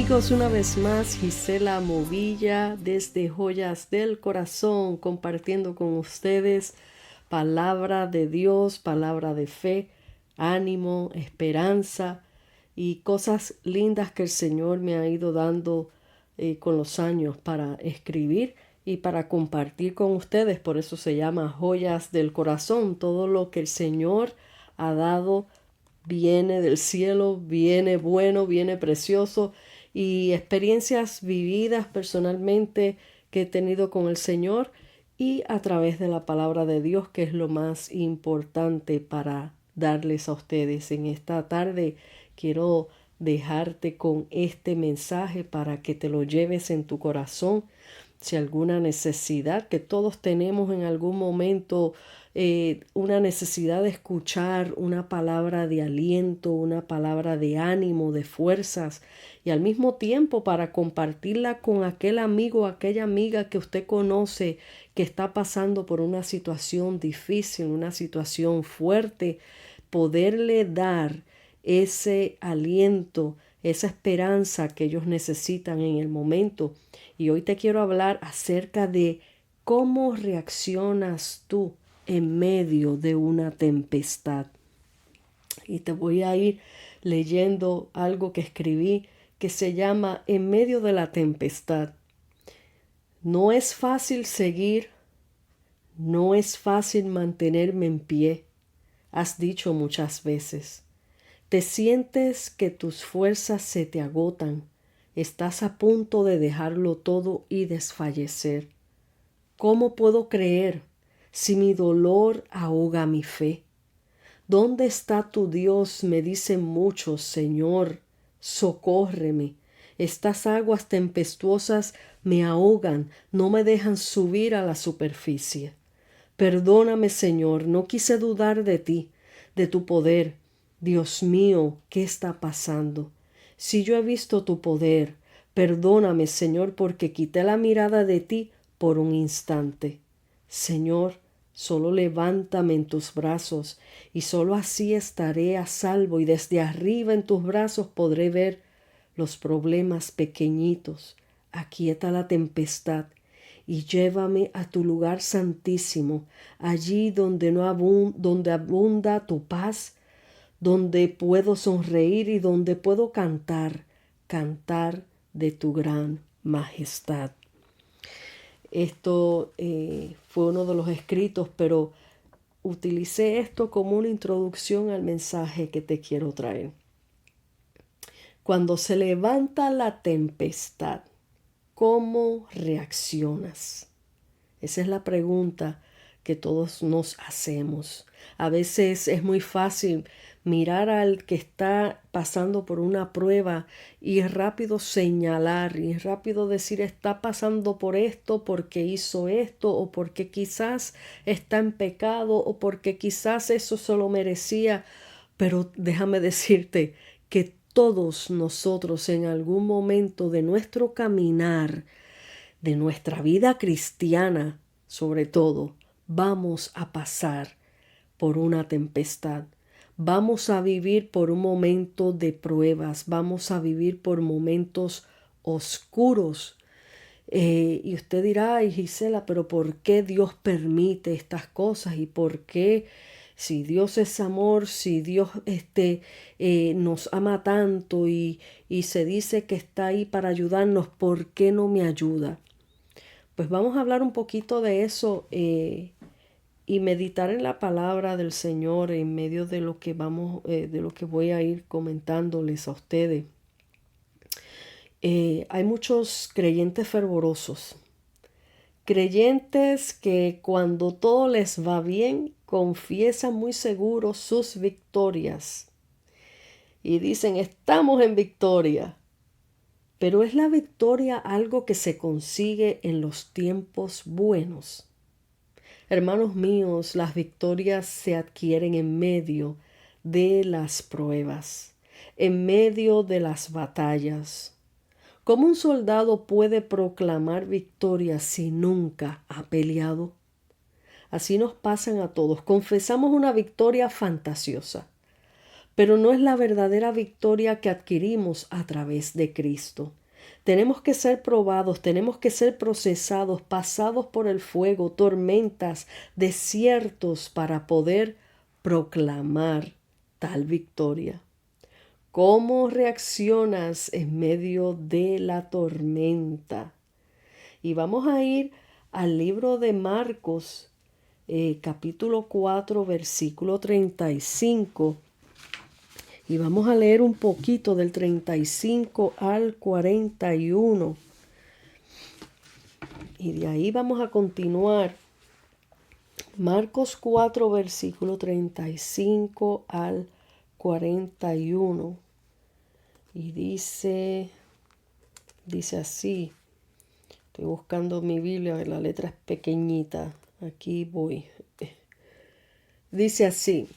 amigos, una vez más, Gisela Movilla desde Joyas del Corazón, compartiendo con ustedes palabra de Dios, palabra de fe, ánimo, esperanza y cosas lindas que el Señor me ha ido dando con los años para escribir y para compartir con ustedes. Por eso se llama Joyas del Corazón. Todo lo que el Señor ha dado viene del cielo, viene bueno, viene precioso, y experiencias vividas personalmente que he tenido con el Señor y a través de la palabra de Dios, que es lo más importante para darles a ustedes. En esta tarde quiero dejarte con este mensaje para que te lo lleves en tu corazón. Si alguna necesidad, que todos tenemos en algún momento, una necesidad de escuchar una palabra de aliento, una palabra de ánimo, de fuerzas, y al mismo tiempo para compartirla con aquel amigo o aquella amiga que usted conoce que está pasando por una situación difícil, una situación fuerte, poderle dar ese aliento, esa esperanza que ellos necesitan en el momento. Y hoy te quiero hablar acerca de cómo reaccionas tú en medio de una tempestad. Y te voy a ir leyendo algo que escribí que se llama En medio de la tempestad. No es fácil seguir, no es fácil mantenerme en pie, has dicho muchas veces. Te sientes que tus fuerzas se te agotan, estás a punto de dejarlo todo y desfallecer. ¿Cómo puedo creer si mi dolor ahoga mi fe? ¿Dónde está tu Dios? Me dicen muchos, Señor, socórreme. Estas aguas tempestuosas me ahogan, no me dejan subir a la superficie. Perdóname, Señor, no quise dudar de ti, de tu poder. Dios mío, ¿qué está pasando? Si yo he visto tu poder, perdóname, Señor, porque quité la mirada de ti por un instante. Señor, solo levántame en tus brazos y solo así estaré a salvo, y desde arriba en tus brazos podré ver los problemas pequeñitos. Aquieta la tempestad y llévame a tu lugar santísimo, allí donde donde abunda tu paz, donde puedo sonreír y donde puedo cantar de tu gran majestad. Esto fue uno de los escritos, pero utilicé esto como una introducción al mensaje que te quiero traer. Cuando se levanta la tempestad, ¿cómo reaccionas? Esa es la pregunta que todos nos hacemos. A veces es muy fácil mirar al que está pasando por una prueba y rápido señalar y rápido decir está pasando por esto porque hizo esto, o porque quizás está en pecado, o porque quizás eso se lo merecía. Pero déjame decirte que todos nosotros en algún momento de nuestro caminar, de nuestra vida cristiana, sobre todo, vamos a pasar por una tempestad. Vamos a vivir por un momento de pruebas, vamos a vivir por momentos oscuros. Y usted dirá, ay, Gisela, pero ¿por qué Dios permite estas cosas? ¿Y por qué, si Dios es amor, si Dios nos ama tanto y se dice que está ahí para ayudarnos, ¿por qué no me ayuda? Pues vamos a hablar un poquito de eso y meditar en la palabra del Señor en medio de lo que de lo que voy a ir comentándoles a ustedes. Hay muchos creyentes fervorosos, creyentes que cuando todo les va bien confiesan muy seguros sus victorias y dicen estamos en victoria. Pero ¿es la victoria algo que se consigue en los tiempos buenos? Hermanos míos, las victorias se adquieren en medio de las pruebas, en medio de las batallas. ¿Cómo un soldado puede proclamar victoria si nunca ha peleado? Así nos pasan a todos. Confesamos una victoria fantasiosa, pero no es la verdadera victoria que adquirimos a través de Cristo. Tenemos que ser probados, tenemos que ser procesados, pasados por el fuego, tormentas, desiertos para poder proclamar tal victoria. ¿Cómo reaccionas en medio de la tormenta? Y vamos a ir al libro de Marcos, capítulo 4, versículo 35. Y vamos a leer un poquito del 35 al 41. Y de ahí vamos a continuar. Marcos 4, versículo 35 al 41. Y dice así. Estoy buscando mi Biblia, la letra es pequeñita. Aquí voy. Dice así.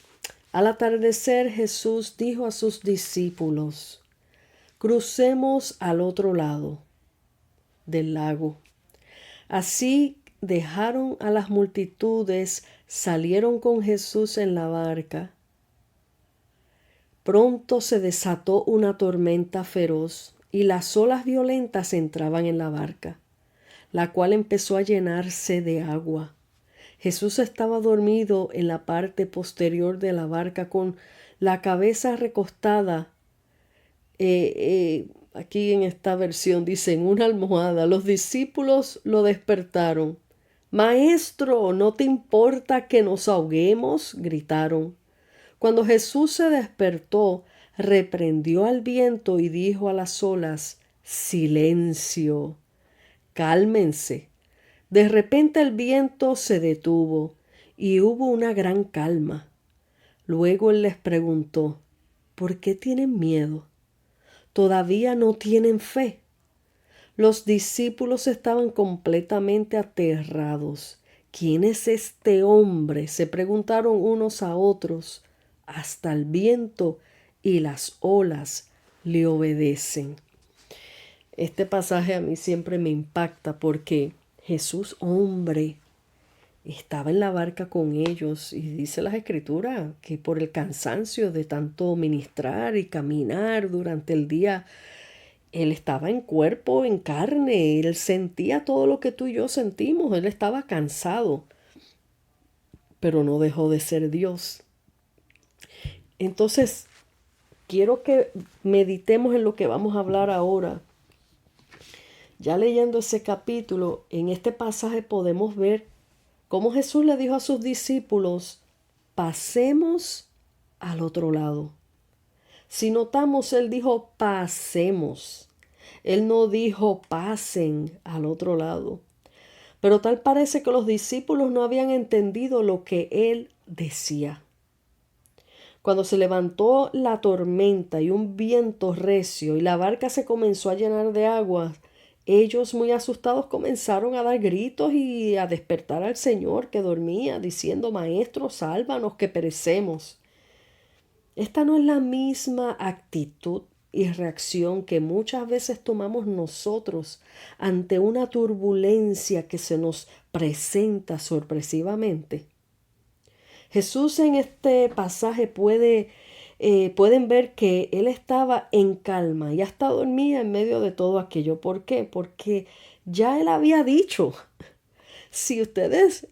Al atardecer Jesús dijo a sus discípulos, crucemos al otro lado del lago. Así dejaron a las multitudes, salieron con Jesús en la barca. Pronto se desató una tormenta feroz y las olas violentas entraban en la barca, la cual empezó a llenarse de agua. Jesús estaba dormido en la parte posterior de la barca con la cabeza recostada. Aquí en esta versión dice en una almohada. Los discípulos lo despertaron. Maestro, ¿no te importa que nos ahoguemos?, gritaron. Cuando Jesús se despertó, reprendió al viento y dijo a las olas, silencio, cálmense. De repente el viento se detuvo y hubo una gran calma. Luego él les preguntó, ¿por qué tienen miedo? ¿Todavía no tienen fe? Los discípulos estaban completamente aterrados. ¿Quién es este hombre?, se preguntaron unos a otros. Hasta el viento y las olas le obedecen. Este pasaje a mí siempre me impacta porque Jesús, hombre, estaba en la barca con ellos y dice las Escrituras que por el cansancio de tanto ministrar y caminar durante el día, él estaba en cuerpo, en carne, él sentía todo lo que tú y yo sentimos, él estaba cansado, pero no dejó de ser Dios. Entonces, quiero que meditemos en lo que vamos a hablar ahora. Ya leyendo ese capítulo, en este pasaje podemos ver cómo Jesús le dijo a sus discípulos, pasemos al otro lado. Si notamos, él dijo pasemos. Él no dijo pasen al otro lado. Pero tal parece que los discípulos no habían entendido lo que él decía. Cuando se levantó la tormenta y un viento recio y la barca se comenzó a llenar de agua, ellos muy asustados comenzaron a dar gritos y a despertar al Señor que dormía, diciendo, Maestro, sálvanos que perecemos. Esta no es la misma actitud y reacción que muchas veces tomamos nosotros ante una turbulencia que se nos presenta sorpresivamente. Jesús en este pasaje pueden ver que él estaba en calma y hasta dormía en medio de todo aquello. ¿Por qué? Porque ya él había dicho. Si ustedes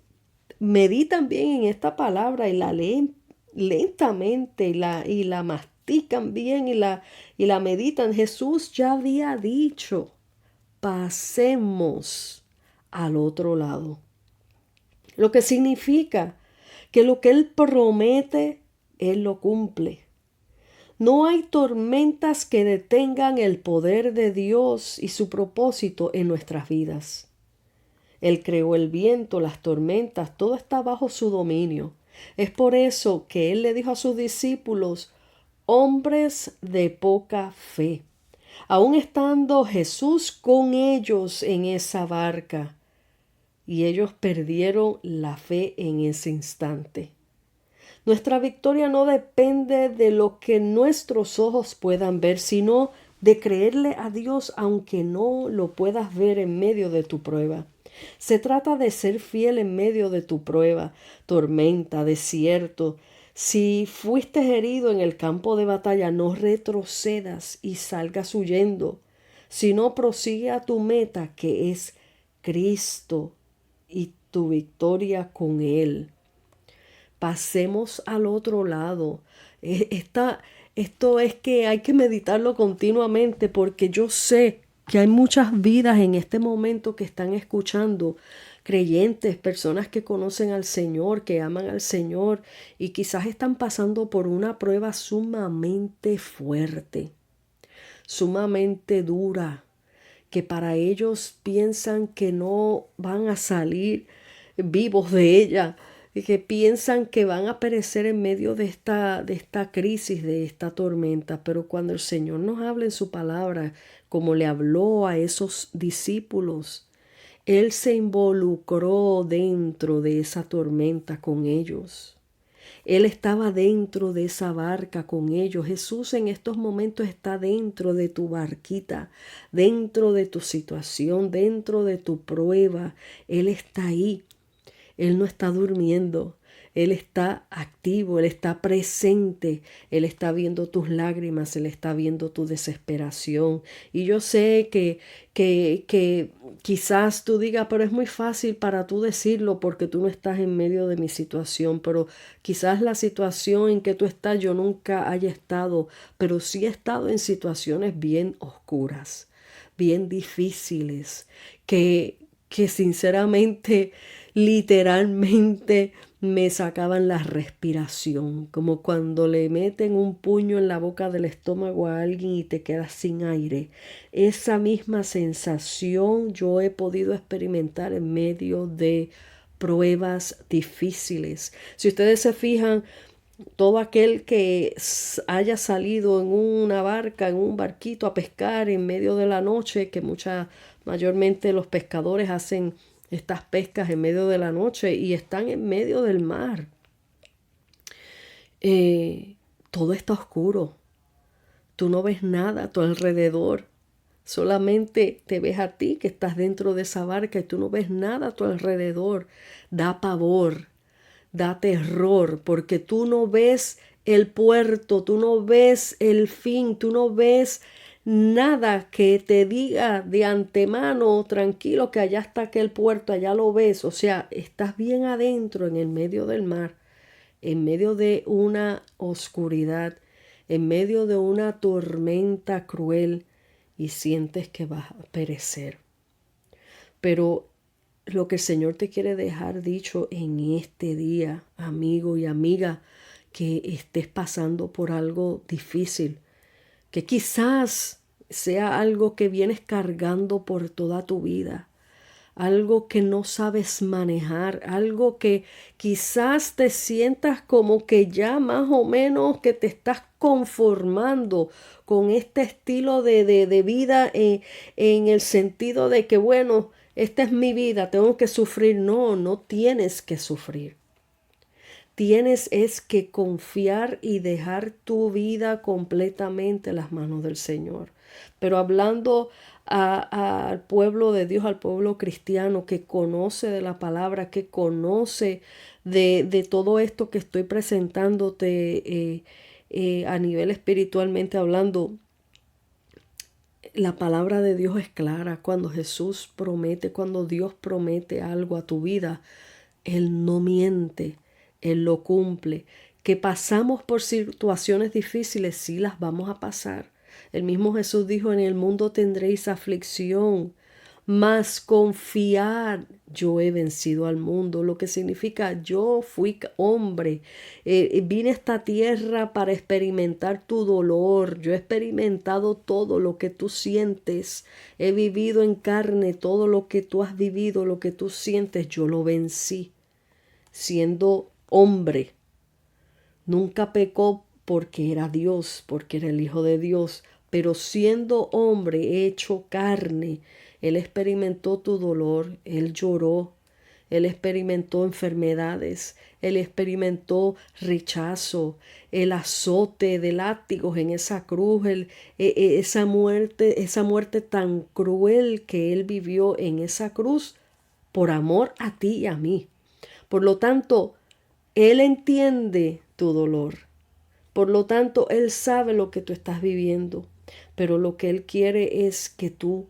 meditan bien en esta palabra y la leen lentamente y la mastican bien y la meditan, Jesús ya había dicho, pasemos al otro lado. Lo que significa que lo que Él promete, Él lo cumple. No hay tormentas que detengan el poder de Dios y su propósito en nuestras vidas. Él creó el viento, las tormentas, todo está bajo su dominio. Es por eso que Él le dijo a sus discípulos, hombres de poca fe. Aún estando Jesús con ellos en esa barca, y ellos perdieron la fe en ese instante. Nuestra victoria no depende de lo que nuestros ojos puedan ver, sino de creerle a Dios aunque no lo puedas ver en medio de tu prueba. Se trata de ser fiel en medio de tu prueba, tormenta, desierto. Si fuiste herido en el campo de batalla, no retrocedas y salgas huyendo, sino prosigue a tu meta, que es Cristo y tu victoria con Él. Pasemos al otro lado. Esto es que hay que meditarlo continuamente, porque yo sé que hay muchas vidas en este momento que están escuchando, creyentes, personas que conocen al Señor, que aman al Señor y quizás están pasando por una prueba sumamente fuerte, sumamente dura, que para ellos piensan que no van a salir vivos de ella, y que piensan que van a perecer en medio de esta crisis, de esta tormenta. Pero cuando el Señor nos habla en su palabra, como le habló a esos discípulos, Él se involucró dentro de esa tormenta con ellos. Él estaba dentro de esa barca con ellos. Jesús en estos momentos está dentro de tu barquita, dentro de tu situación, dentro de tu prueba. Él está ahí. Él no está durmiendo. Él está activo, Él está presente, Él está viendo tus lágrimas, Él está viendo tu desesperación. Y yo sé que quizás tú digas, pero es muy fácil para tú decirlo porque tú no estás en medio de mi situación, pero quizás la situación en que tú estás yo nunca haya estado, pero sí he estado en situaciones bien oscuras, bien difíciles, que sinceramente, literalmente me sacaban la respiración, como cuando le meten un puño en la boca del estómago a alguien y te quedas sin aire. Esa misma sensación yo he podido experimentar en medio de pruebas difíciles. Si ustedes se fijan, todo aquel que haya salido en una barca, en un barquito a pescar en medio de la noche, que mayormente los pescadores hacen estas pescas en medio de la noche y están en medio del mar. Todo está oscuro. Tú no ves nada a tu alrededor. Solamente te ves a ti que estás dentro de esa barca y tú no ves nada a tu alrededor. Da pavor, da terror, porque tú no ves el puerto, tú no ves el fin, tú no ves nada que te diga de antemano, tranquilo, que allá está aquel puerto, allá lo ves. O sea, estás bien adentro en el medio del mar, en medio de una oscuridad, en medio de una tormenta cruel y sientes que vas a perecer. Pero lo que el Señor te quiere dejar dicho en este día, amigo y amiga, que estés pasando por algo difícil, que quizás sea algo que vienes cargando por toda tu vida, algo que no sabes manejar, algo que quizás te sientas como que ya más o menos que te estás conformando con este estilo de vida en el sentido de que, bueno, esta es mi vida, tengo que sufrir. No, no tienes que sufrir. Tienes es que confiar y dejar tu vida completamente en las manos del Señor. Pero hablando al pueblo de Dios, al pueblo cristiano que conoce de la palabra, que conoce de todo esto que estoy presentándote a nivel espiritualmente hablando, la palabra de Dios es clara. Cuando Jesús promete, cuando Dios promete algo a tu vida, Él no miente, Él lo cumple. Que pasamos por situaciones difíciles, sí las vamos a pasar. El mismo Jesús dijo, en el mundo tendréis aflicción, mas confiar, yo he vencido al mundo, lo que significa yo fui hombre, vine a esta tierra para experimentar tu dolor, yo he experimentado todo lo que tú sientes, he vivido en carne todo lo que tú has vivido, lo que tú sientes, yo lo vencí, siendo hombre. Nunca pecó porque era Dios, porque era el Hijo de Dios, pero siendo hombre hecho carne, Él experimentó tu dolor, Él lloró, Él experimentó enfermedades, Él experimentó rechazo, el azote de látigos en esa cruz, esa muerte tan cruel que Él vivió en esa cruz por amor a ti y a mí. Por lo tanto, Él entiende tu dolor. Por lo tanto, Él sabe lo que tú estás viviendo, pero lo que Él quiere es que tú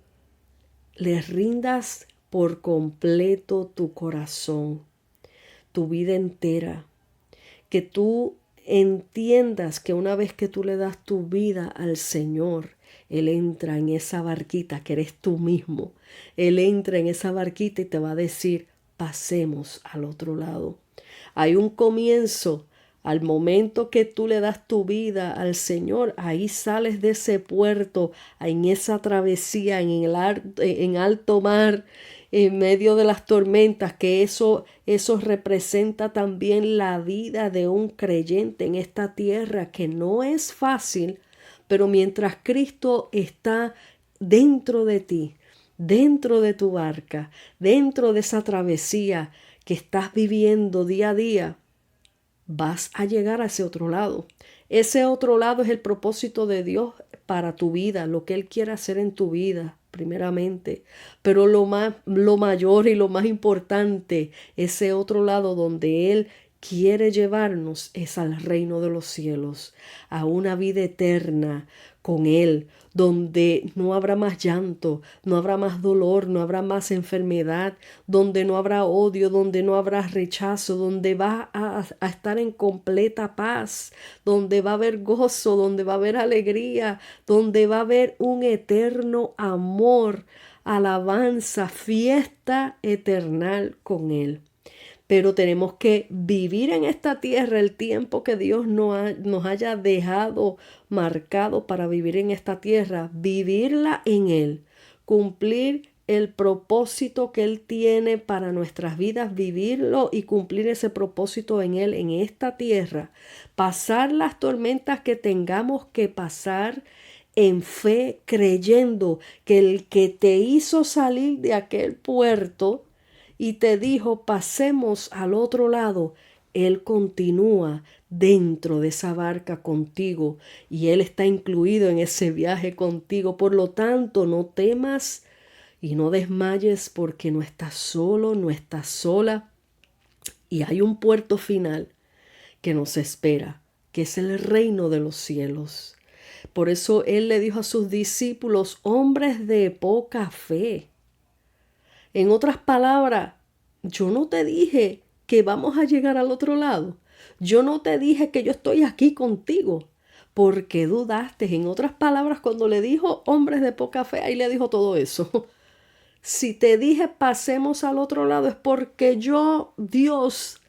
le rindas por completo tu corazón, tu vida entera, que tú entiendas que una vez que tú le das tu vida al Señor, Él entra en esa barquita que eres tú mismo. Él entra en esa barquita y te va a decir, pasemos al otro lado. Hay un comienzo. Al momento que tú le das tu vida al Señor, ahí sales de ese puerto, en esa travesía, en alto mar, en medio de las tormentas, que eso representa también la vida de un creyente en esta tierra, que no es fácil, pero mientras Cristo está dentro de ti, dentro de tu barca, dentro de esa travesía que estás viviendo día a día, vas a llegar a ese otro lado. Ese otro lado es el propósito de Dios para tu vida, lo que Él quiere hacer en tu vida, primeramente. Pero lo mayor y lo más importante, ese otro lado donde Él quiere llevarnos es al reino de los cielos, a una vida eterna con Él, donde no habrá más llanto, no habrá más dolor, no habrá más enfermedad, donde no habrá odio, donde no habrá rechazo, donde va a estar en completa paz, donde va a haber gozo, donde va a haber alegría, donde va a haber un eterno amor, alabanza, fiesta eternal con Él. Pero tenemos que vivir en esta tierra el tiempo que Dios nos haya dejado marcado para vivir en esta tierra, vivirla en Él, cumplir el propósito que Él tiene para nuestras vidas, vivirlo y cumplir ese propósito en Él, en esta tierra, pasar las tormentas que tengamos que pasar en fe, creyendo que el que te hizo salir de aquel puerto y te dijo, pasemos al otro lado, Él continúa dentro de esa barca contigo y Él está incluido en ese viaje contigo. Por lo tanto, no temas y no desmayes porque no estás solo, no estás sola. Y hay un puerto final que nos espera, que es el reino de los cielos. Por eso Él le dijo a sus discípulos, hombres de poca fe. En otras palabras, yo no te dije que vamos a llegar al otro lado. Yo no te dije que yo estoy aquí contigo porque dudaste. En otras palabras, cuando le dijo hombres de poca fe, ahí le dijo todo eso. Si te dije pasemos al otro lado es porque yo, Dios,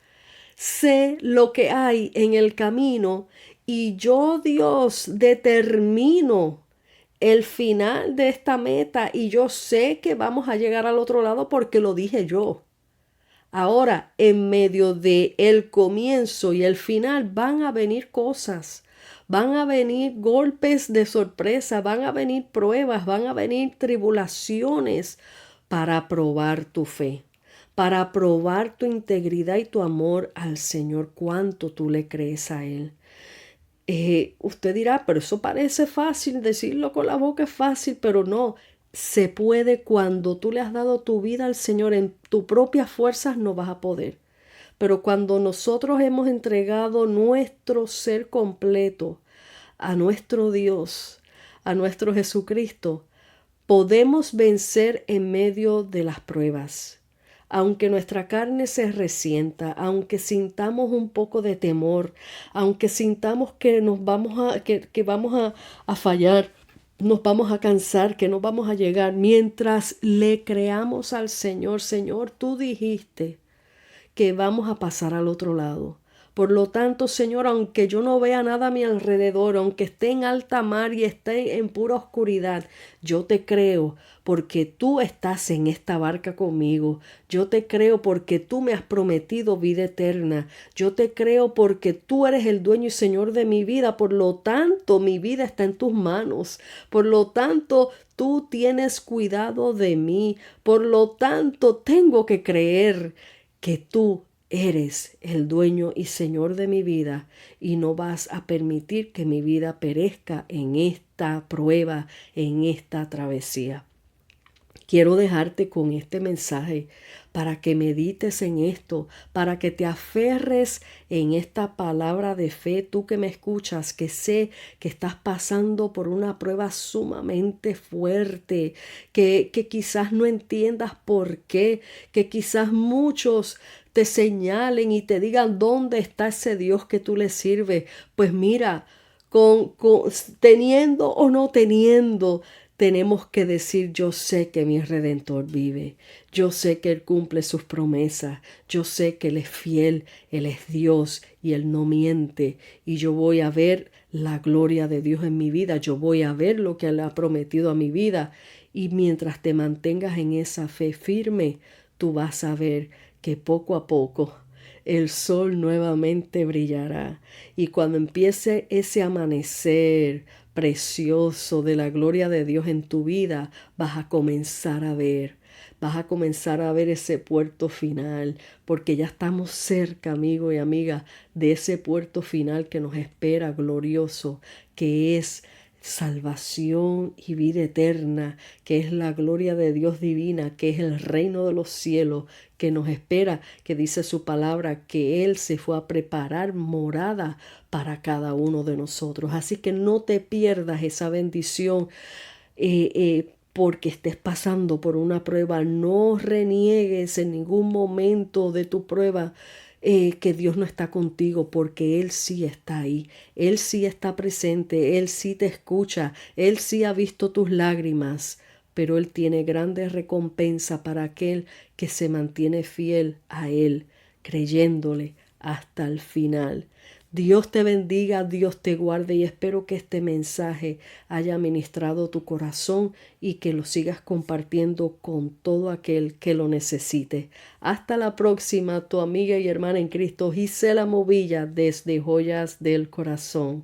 sé lo que hay en el camino y yo, Dios, determino el final de esta meta y yo sé que vamos a llegar al otro lado porque lo dije yo. Ahora, en medio de el comienzo y el final van a venir cosas, van a venir golpes de sorpresa, van a venir pruebas, van a venir tribulaciones para probar tu fe, para probar tu integridad y tu amor al Señor, cuánto tú le crees a Él. Usted dirá, pero eso parece fácil, decirlo con la boca es fácil, pero no, se puede cuando tú le has dado tu vida al Señor, en tus propias fuerzas no vas a poder. Pero cuando nosotros hemos entregado nuestro ser completo a nuestro Dios, a nuestro Jesucristo, podemos vencer en medio de las pruebas. Aunque nuestra carne se resienta, aunque sintamos un poco de temor, aunque sintamos que vamos a fallar, nos vamos a cansar, que no vamos a llegar, mientras le creamos al Señor, Señor, tú dijiste que vamos a pasar al otro lado. Por lo tanto, Señor, aunque yo no vea nada a mi alrededor, aunque esté en alta mar y esté en pura oscuridad, yo te creo porque tú estás en esta barca conmigo. Yo te creo porque tú me has prometido vida eterna. Yo te creo porque tú eres el dueño y Señor de mi vida. Por lo tanto, mi vida está en tus manos. Por lo tanto, tú tienes cuidado de mí. Por lo tanto, tengo que creer que tú eres el dueño y Señor de mi vida y no vas a permitir que mi vida perezca en esta prueba, en esta travesía. Quiero dejarte con este mensaje para que medites en esto, para que te aferres en esta palabra de fe, tú que me escuchas, que sé que estás pasando por una prueba sumamente fuerte, que quizás no entiendas por qué, que quizás muchos te señalen y te digan dónde está ese Dios que tú le sirves. Pues mira, teniendo o no teniendo, tenemos que decir, yo sé que mi Redentor vive, yo sé que Él cumple sus promesas, yo sé que Él es fiel, Él es Dios y Él no miente, y yo voy a ver la gloria de Dios en mi vida, yo voy a ver lo que Él ha prometido a mi vida, y mientras te mantengas en esa fe firme, tú vas a ver que poco a poco el sol nuevamente brillará. Y cuando empiece ese amanecer precioso de la gloria de Dios en tu vida, vas a comenzar a ver. Vas a comenzar a ver ese puerto final, porque ya estamos cerca, amigo y amiga, de ese puerto final que nos espera glorioso, que es salvación y vida eterna, que es la gloria de Dios divina, que es el reino de los cielos, que nos espera, que dice su palabra, que Él se fue a preparar morada para cada uno de nosotros. Así que no te pierdas esa bendición. Porque estés pasando por una prueba, no reniegues en ningún momento de tu prueba que Dios no está contigo, porque Él sí está ahí, Él sí está presente, Él sí te escucha, Él sí ha visto tus lágrimas, pero Él tiene grandes recompensas para aquel que se mantiene fiel a Él, creyéndole hasta el final. Dios te bendiga, Dios te guarde y espero que este mensaje haya ministrado tu corazón y que lo sigas compartiendo con todo aquel que lo necesite. Hasta la próxima, tu amiga y hermana en Cristo, Gisela Movilla, desde Joyas del Corazón.